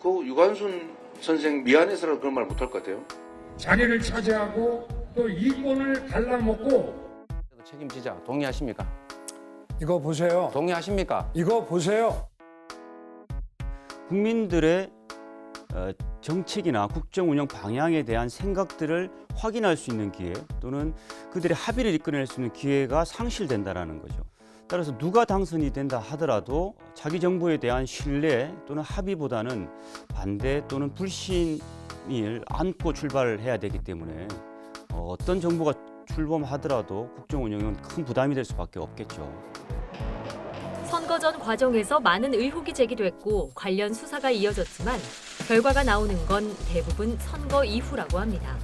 그 유관순 선생 미안해서라도 그런 말 못할 것 같아요. 자리를 차지하고 또 이권을 갈라먹고. 책임지자. 동의하십니까? 이거 보세요. 동의하십니까? 이거 보세요. 국민들의 정책이나 국정 운영 방향에 대한 생각들을 확인할 수 있는 기회 또는 그들의 합의를 이끌어낼 수 있는 기회가 상실된다는 거죠. 따라서 누가 당선이 된다 하더라도 자기 정부에 대한 신뢰 또는 합의보다는 반대 또는 불신을 안고 출발을 해야 되기 때문에 어떤 정부가 출범하더라도 국정 운영은 큰 부담이 될 수밖에 없겠죠. 선거 전 과정에서 많은 의혹이 제기됐고 관련 수사가 이어졌지만 결과가 나오는 건 대부분 선거 이후라고 합니다.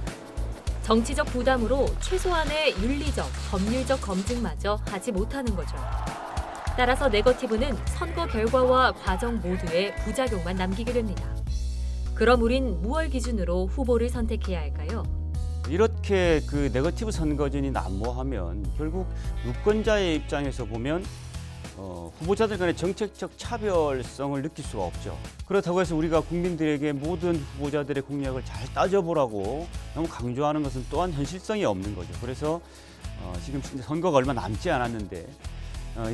정치적 부담으로 최소한의 윤리적, 법률적 검증마저 하지 못하는 거죠. 따라서 네거티브는 선거 결과와 과정 모두에 부작용만 남기게 됩니다. 그럼 우린 무엇 기준으로 후보를 선택해야 할까요? 이렇게 그 네거티브 선거전이 난무하면 결국 유권자의 입장에서 보면 후보자들 간의 정책적 차별성을 느낄 수가 없죠. 그렇다고 해서 우리가 국민들에게 모든 후보자들의 공약을 잘 따져보라고 너무 강조하는 것은 또한 현실성이 없는 거죠. 그래서 지금 선거가 얼마 남지 않았는데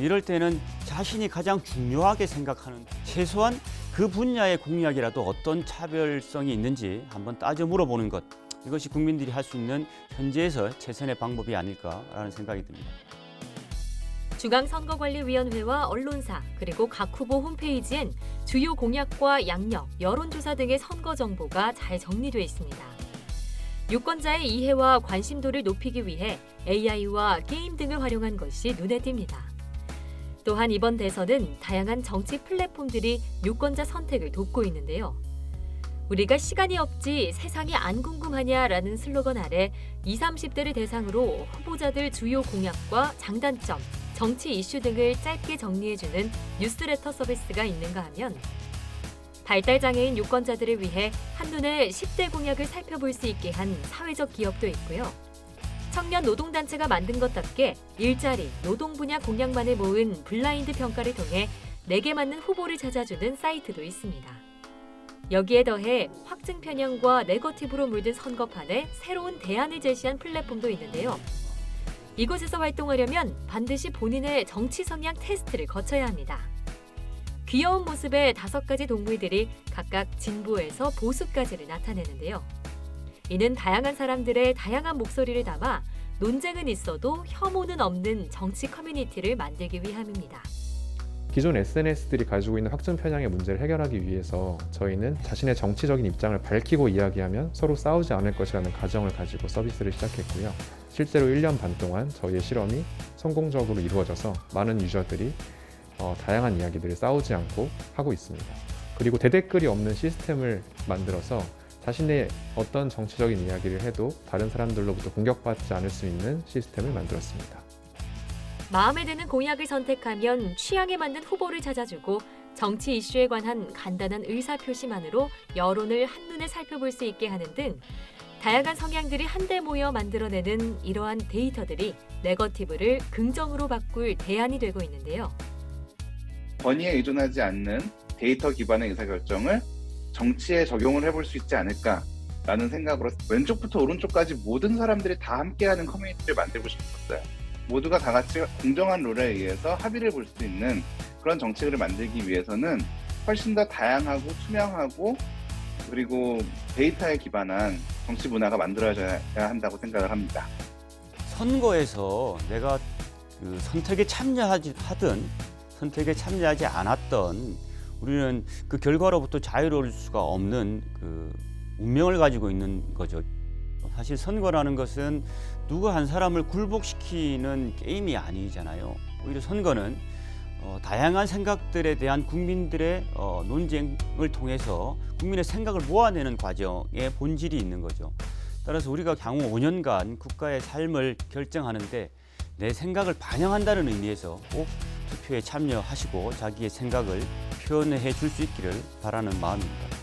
이럴 때는 자신이 가장 중요하게 생각하는 최소한 그 분야의 공약이라도 어떤 차별성이 있는지 한번 따져 물어보는 것. 이것이 국민들이 할 수 있는 현재에서 최선의 방법이 아닐까라는 생각이 듭니다. 중앙선거관리위원회와 언론사 그리고 각 후보 홈페이지엔 주요 공약과 양력, 여론조사 등의 선거 정보가 잘 정리되어 있습니다. 유권자의 이해와 관심도를 높이기 위해 AI와 게임 등을 활용한 것이 눈에 띕니다. 또한 이번 대선은 다양한 정치 플랫폼들이 유권자 선택을 돕고 있는데요. 우리가 시간이 없지 세상이 안 궁금하냐라는 슬로건 아래 20, 30대를 대상으로 후보자들 주요 공약과 장단점, 정치 이슈 등을 짧게 정리해주는 뉴스레터 서비스가 있는가 하면 발달장애인 유권자들을 위해 한눈에 10대 공약을 살펴볼 수 있게 한 사회적 기업도 있고요. 청년 노동단체가 만든 것답게 일자리, 노동 분야 공약만을 모은 블라인드 평가를 통해 내게 맞는 후보를 찾아주는 사이트도 있습니다. 여기에 더해 확증 편향과 네거티브로 물든 선거판에 새로운 대안을 제시한 플랫폼도 있는데요. 이곳에서 활동하려면 반드시 본인의 정치 성향 테스트를 거쳐야 합니다. 귀여운 모습의 5가지 동물들이 각각 진보에서 보수까지를 나타내는데요. 이는 다양한 사람들의 다양한 목소리를 담아 논쟁은 있어도 혐오는 없는 정치 커뮤니티를 만들기 위함입니다. 기존 SNS들이 가지고 있는 확증 편향의 문제를 해결하기 위해서 저희는 자신의 정치적인 입장을 밝히고 이야기하면 서로 싸우지 않을 것이라는 가정을 가지고 서비스를 시작했고요. 실제로 1년 반 동안 저희의 실험이 성공적으로 이루어져서 많은 유저들이 다양한 이야기들을 싸우지 않고 하고 있습니다. 그리고 대댓글이 없는 시스템을 만들어서 자신의 어떤 정치적인 이야기를 해도 다른 사람들로부터 공격받지 않을 수 있는 시스템을 만들었습니다. 마음에 드는 공약을 선택하면 취향에 맞는 후보를 찾아주고 정치 이슈에 관한 간단한 의사표시만으로 여론을 한눈에 살펴볼 수 있게 하는 등 다양한 성향들이 한데 모여 만들어내는 이러한 데이터들이 네거티브를 긍정으로 바꿀 대안이 되고 있는데요. 권위에 의존하지 않는 데이터 기반의 의사결정을 정치에 적용을 해볼 수 있지 않을까라는 생각으로 왼쪽부터 오른쪽까지 모든 사람들이 다 함께하는 커뮤니티를 만들고 싶었어요. 모두가 다 같이 공정한 룰에 의해서 합의를 볼 수 있는 그런 정책을 만들기 위해서는 훨씬 더 다양하고 투명하고 그리고 데이터에 기반한 정치 문화가 만들어져야 한다고 생각을 합니다. 선거에서 내가 그 선택에 참여하든 선택에 참여하지 않았던 우리는 그 결과로부터 자유로울 수가 없는 그 운명을 가지고 있는 거죠. 사실 선거라는 것은 누구 한 사람을 굴복시키는 게임이 아니잖아요. 오히려 선거는 다양한 생각들에 대한 국민들의 논쟁을 통해서 국민의 생각을 모아내는 과정에 본질이 있는 거죠. 따라서 우리가 향후 5년간 국가의 삶을 결정하는데 내 생각을 반영한다는 의미에서 꼭 투표에 참여하시고 자기의 생각을 표현해 줄 수 있기를 바라는 마음입니다.